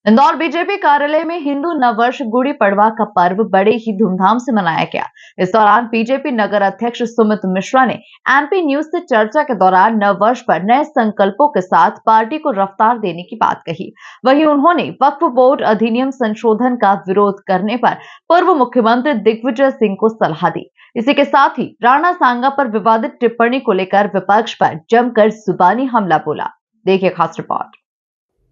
Indore BJP कार्यालय में हिंदू नववर्ष गुड़ी पड़वा का पर्व बड़े ही धूमधाम से मनाया गया। इस दौरान बीजेपी नगर अध्यक्ष सुमित मिश्रा ने एमपी न्यूज से चर्चा के दौरान नववर्ष पर नए संकल्पों के साथ पार्टी को रफ्तार देने की बात कही। वहीं उन्होंने वक्फ बोर्ड अधिनियम संशोधन का विरोध करने पर पूर्व मुख्यमंत्री दिग्विजय सिंह को सलाह दी। इसी के साथ ही राणा सांगा पर विवादित टिप्पणी को लेकर विपक्ष पर जमकर जुबानी हमला बोला। देखिए खास रिपोर्ट।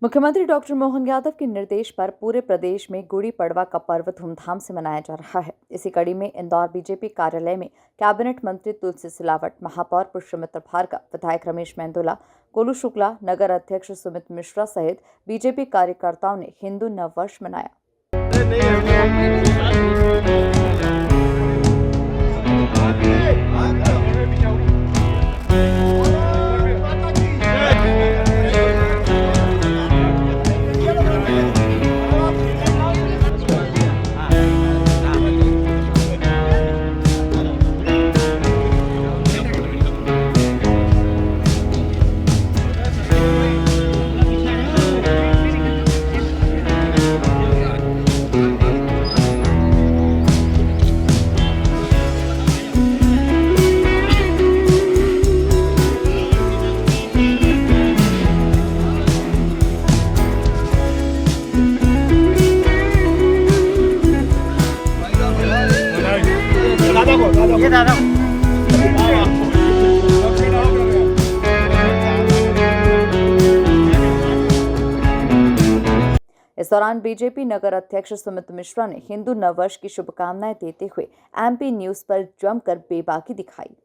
मुख्यमंत्री डॉक्टर मोहन यादव के निर्देश पर पूरे प्रदेश में गुड़ी पड़वा का पर्व धूमधाम से मनाया जा रहा है। इसी कड़ी में इंदौर बीजेपी कार्यालय में कैबिनेट मंत्री तुलसी सिलावट, महापौर पुष्यमित्र भार्गव, विधायक रमेश मेंदोला, गोलू शुक्ला, नगर अध्यक्ष सुमित मिश्रा सहित बीजेपी कार्यकर्ताओं ने हिंदू नववर्ष मनाया। इस दौरान बीजेपी नगर अध्यक्ष सुमित मिश्रा ने हिंदू नववर्ष की शुभकामनाएं देते हुए एमपी न्यूज पर जमकर बेबाकी दिखाई।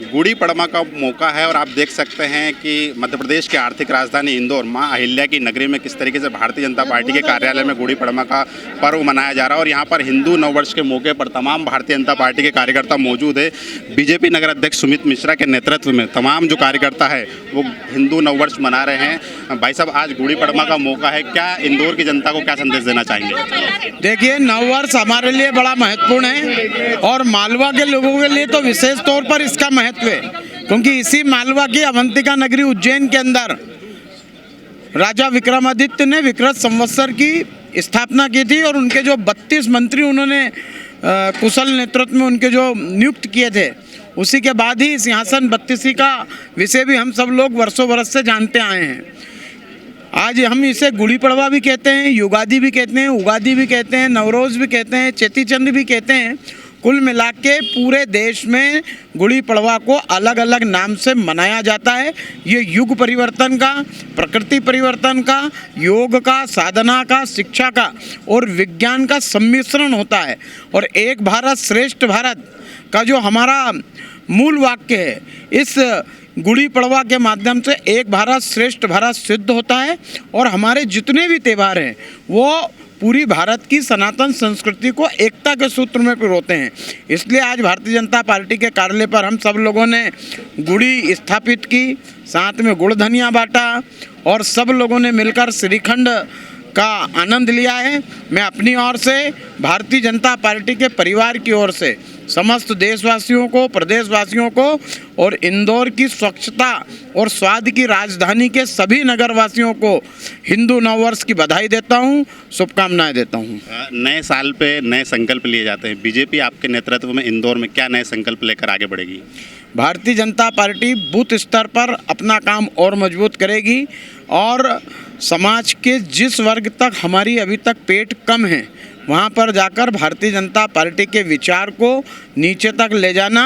गुड़ी पड़वा का मौका है और आप देख सकते हैं कि मध्य प्रदेश की आर्थिक राजधानी इंदौर मां अहिल्या की नगरी में किस तरीके से भारतीय जनता पार्टी के कार्यालय में गुड़ी पड़वा का पर्व मनाया जा रहा है। और यहां पर हिंदू नववर्ष के मौके पर तमाम भारतीय जनता पार्टी के कार्यकर्ता मौजूद है। बीजेपी नगर अध्यक्ष सुमित मिश्रा के नेतृत्व में तमाम जो कार्यकर्ता है वो हिंदू नववर्ष मना रहे हैं। भाई साहब, आज गुड़ी पड़वा का मौका है, क्या इंदौर की जनता को क्या संदेश देना चाहेंगे? देखिए, नववर्ष हमारे लिए बड़ा महत्वपूर्ण है और मालवा के लोगों के लिए तो विशेष तौर पर इसका महत्व है, क्योंकि इसी मालवा की अवंतिका नगरी उज्जैन के अंदर राजा विक्रमादित्य ने विक्रत संवत्सर की स्थापना की थी और उनके जो 32 मंत्री उन्होंने कुशल नेतृत्व में उनके जो नियुक्त किए थे, उसी के बाद ही सिंहासन 32 का विषय भी हम सब लोग वर्षों बरस से जानते आए हैं। आज हम इसे गुड़ी पड़वा भी कहते हैं, युगादि भी कहते हैं, उगादि भी कहते हैं, नवरोज भी कहते हैं, चेती चंद भी कहते हैं। कुल मिला के पूरे देश में गुड़ी पड़वा को अलग अलग नाम से मनाया जाता है। ये युग परिवर्तन का, प्रकृति परिवर्तन का, योग का, साधना का, शिक्षा का और विज्ञान का सम्मिश्रण होता है। और एक भारत श्रेष्ठ भारत का जो हमारा मूल वाक्य है, इस गुड़ी पड़वा के माध्यम से एक भारत श्रेष्ठ भारत सिद्ध होता है और हमारे जितने भी त्यौहार हैं वो पूरी भारत की सनातन संस्कृति को एकता के सूत्र में पिरोते हैं। इसलिए आज भारतीय जनता पार्टी के कार्यालय पर हम सब लोगों ने गुड़ी स्थापित की, साथ में गुड़ धनिया बांटा और सब लोगों ने मिलकर श्रीखंड का आनंद लिया है। मैं अपनी ओर से, भारतीय जनता पार्टी के परिवार की ओर से समस्त देशवासियों को, प्रदेशवासियों को और इंदौर की स्वच्छता और स्वाद की राजधानी के सभी नगरवासियों को हिंदू नववर्ष की बधाई देता हूं, शुभकामनाएं देता हूं। नए साल पे नए संकल्प लिए जाते हैं। बीजेपी आपके नेतृत्व में इंदौर में क्या नए संकल्प लेकर आगे बढ़ेगी? भारतीय जनता पार्टी बूथ स्तर पर अपना काम और मजबूत करेगी और समाज के जिस वर्ग तक हमारी अभी तक पेट कम है, वहाँ पर जाकर भारतीय जनता पार्टी के विचार को नीचे तक ले जाना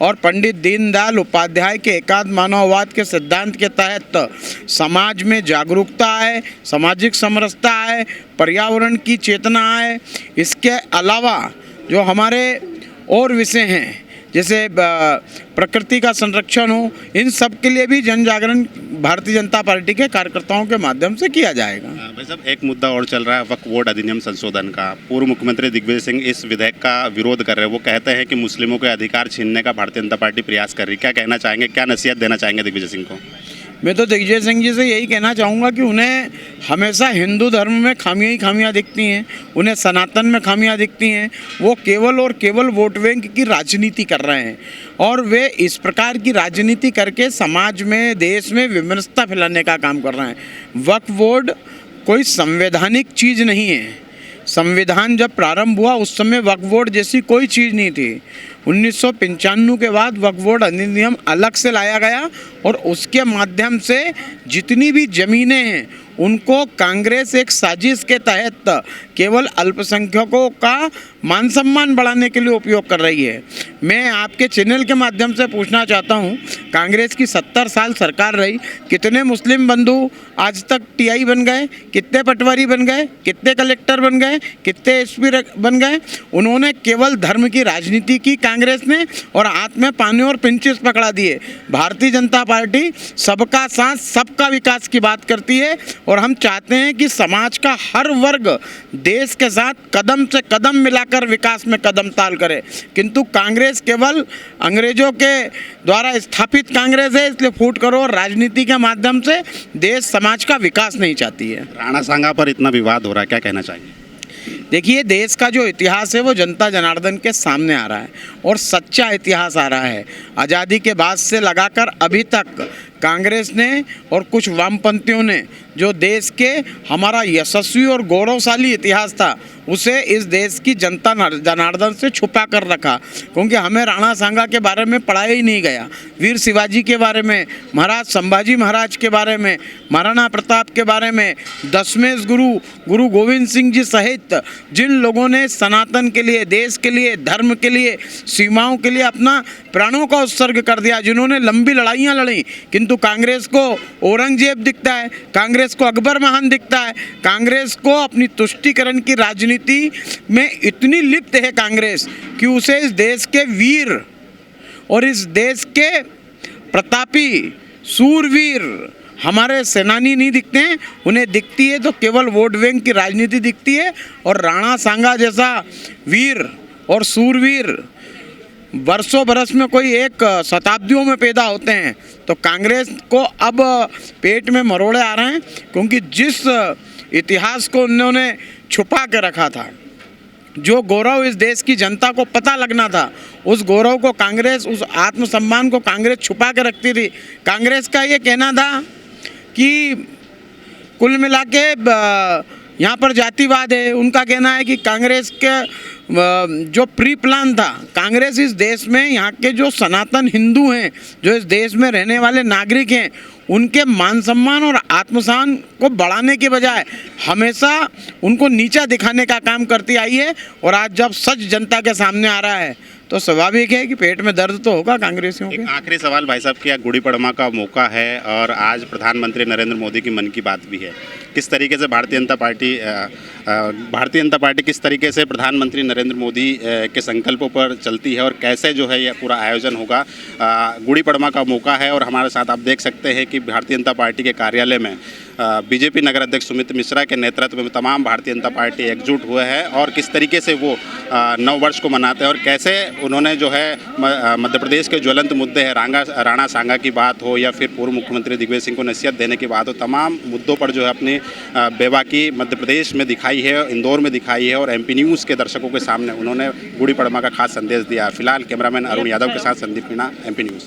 और पंडित दीनदयाल उपाध्याय के एकात्म मानववाद के सिद्धांत के तहत समाज में जागरूकता आए, सामाजिक समरसता आए, पर्यावरण की चेतना आए। इसके अलावा जो हमारे और विषय हैं, जैसे प्रकृति का संरक्षण हो, इन सब के लिए भी जन जागरण भारतीय जनता पार्टी के कार्यकर्ताओं के माध्यम से किया जाएगा। भाई साहब, एक मुद्दा और चल रहा है वक्फ बोर्ड अधिनियम संशोधन का। पूर्व मुख्यमंत्री दिग्विजय सिंह इस विधेयक का विरोध कर रहे हैं। वो कहते हैं कि मुस्लिमों के अधिकार छीनने का भारतीय जनता पार्टी प्रयास कर रही है। क्या कहना चाहेंगे, क्या नसीहत देना चाहेंगे दिग्विजय सिंह को? मैं तो दिग्विजय सिंह जी से यही कहना चाहूँगा कि उन्हें हमेशा हिंदू धर्म में खामियां ही खामियां दिखती हैं, उन्हें सनातन में खामियां दिखती हैं। वो केवल और केवल वोट बैंक की राजनीति कर रहे हैं और वे इस प्रकार की राजनीति करके समाज में, देश में विमनस्ता फैलाने का काम कर रहे हैं। वक्फ बोर्ड कोई संवैधानिक चीज़ नहीं है। संविधान जब प्रारंभ हुआ उस समय वक्फ बोर्ड जैसी कोई चीज़ नहीं थी। 1995 के बाद वक्फ बोर्ड अधिनियम अलग से लाया गया और उसके माध्यम से जितनी भी ज़मीनें हैं उनको कांग्रेस एक साजिश के तहत केवल अल्पसंख्यकों का मान सम्मान बढ़ाने के लिए उपयोग कर रही है। मैं आपके चैनल के माध्यम से पूछना चाहता हूं, कांग्रेस की 70 साल सरकार रही, कितने मुस्लिम बंधु आज तक टीआई बन गए, कितने पटवारी बन गए, कितने कलेक्टर बन गए, कितने एसपी बन गए? उन्होंने केवल धर्म की राजनीति की कांग्रेस ने और हाथ में पानी और पिंचिस पकड़ा दिए। भारतीय जनता पार्टी सबका साथ सबका विकास की बात करती है और हम चाहते हैं कि समाज का हर वर्ग देश के साथ कदम से कदम मिलाकर विकास में कदम ताल करे, किंतु कांग्रेस केवल अंग्रेजों के द्वारा स्थापित कांग्रेस है, इसलिए फूट करो और राजनीति के माध्यम से देश समाज का विकास नहीं चाहती है। राणा सांगा पर इतना विवाद हो रहा है, क्या कहना चाहिए? देखिए, देश का जो इतिहास है वो जनता जनार्दन के सामने आ रहा है और सच्चा इतिहास आ रहा है। आज़ादी के बाद से लगाकर अभी तक कांग्रेस ने और कुछ वामपंथियों ने जो देश के हमारा यशस्वी और गौरवशाली इतिहास था उसे इस देश की जनता जनार्दन से छुपा कर रखा, क्योंकि हमें राणा सांगा के बारे में पढ़ाया ही नहीं गया। वीर शिवाजी के बारे में, महाराज संभाजी महाराज के बारे में, महाराणा प्रताप के बारे में, दशमेश गुरु गोविंद सिंह जी सहित जिन लोगों ने सनातन के लिए, देश के लिए, धर्म के लिए, सीमाओं के लिए अपना प्राणों का उत्सर्ग कर दिया, जिन्होंने लंबी लड़ाइयाँ लड़ी, किंतु कांग्रेस को औरंगजेब दिखता है, कांग्रेस को अकबर महान दिखता है। कांग्रेस को अपनी तुष्टीकरण की राजनीति में इतनी लिप्त है कांग्रेस कि उसे इस देश के वीर और इस देश के प्रतापी सूरवीर हमारे सेनानी नहीं दिखते हैं। उन्हें दिखती है तो केवल वोट बैंक की राजनीति दिखती है। और राणा सांगा जैसा वीर और सूरवीर वर्षों बरस में कोई एक शताब्दियों में पैदा होते हैं, तो कांग्रेस को अब पेट में मरोड़े आ रहे हैं, क्योंकि जिस इतिहास को उन्होंने छुपा के रखा था, जो गौरव इस देश की जनता को पता लगना था, उस गौरव को कांग्रेस, उस आत्मसम्मान को कांग्रेस छुपा के रखती थी। कांग्रेस का ये कहना था कि कुल मिला के यहाँ पर जातिवाद है। उनका कहना है कि कांग्रेस के जो प्री प्लान था, कांग्रेस इस देश में यहाँ के जो सनातन हिंदू हैं, जो इस देश में रहने वाले नागरिक हैं, उनके मान सम्मान और आत्मसम्मान को बढ़ाने के बजाय हमेशा उनको नीचा दिखाने का काम करती आई है। और आज जब सच जनता के सामने आ रहा है तो स्वाभाविक है कि पेट में दर्द तो होगा कांग्रेसियों के। एक आखिरी सवाल भाई साहब, क्या गुड़ी पड़वा का मौका है और आज प्रधानमंत्री नरेंद्र मोदी की मन की बात भी है, किस तरीके से भारतीय जनता पार्टी किस तरीके से प्रधानमंत्री नरेंद्र मोदी के संकल्पों पर चलती है और कैसे जो है यह पूरा आयोजन होगा? गुड़ी पड़वा का मौका है और हमारे साथ आप देख सकते हैं कि भारतीय जनता पार्टी के कार्यालय में बीजेपी नगर अध्यक्ष सुमित मिश्रा के नेतृत्व में तमाम भारतीय जनता पार्टी एकजुट हुए हैं और किस तरीके से वो नव वर्ष को मनाते हैं और कैसे उन्होंने जो है मध्य प्रदेश के ज्वलंत मुद्दे हैं, राणा सांगा की बात हो या फिर पूर्व मुख्यमंत्री दिग्विजय सिंह को नसीहत देने की बात हो, तमाम मुद्दों पर जो है अपनी बेबाकी मध्य प्रदेश में दिखाई है, इंदौर में दिखाई है और एमपी न्यूज़ के दर्शकों के सामने उन्होंने गुड़ी पड़वा का खास संदेश दिया। फिलहाल कैमरामैन अरुण यादव के साथ संदीप मीणा, एमपी न्यूज़।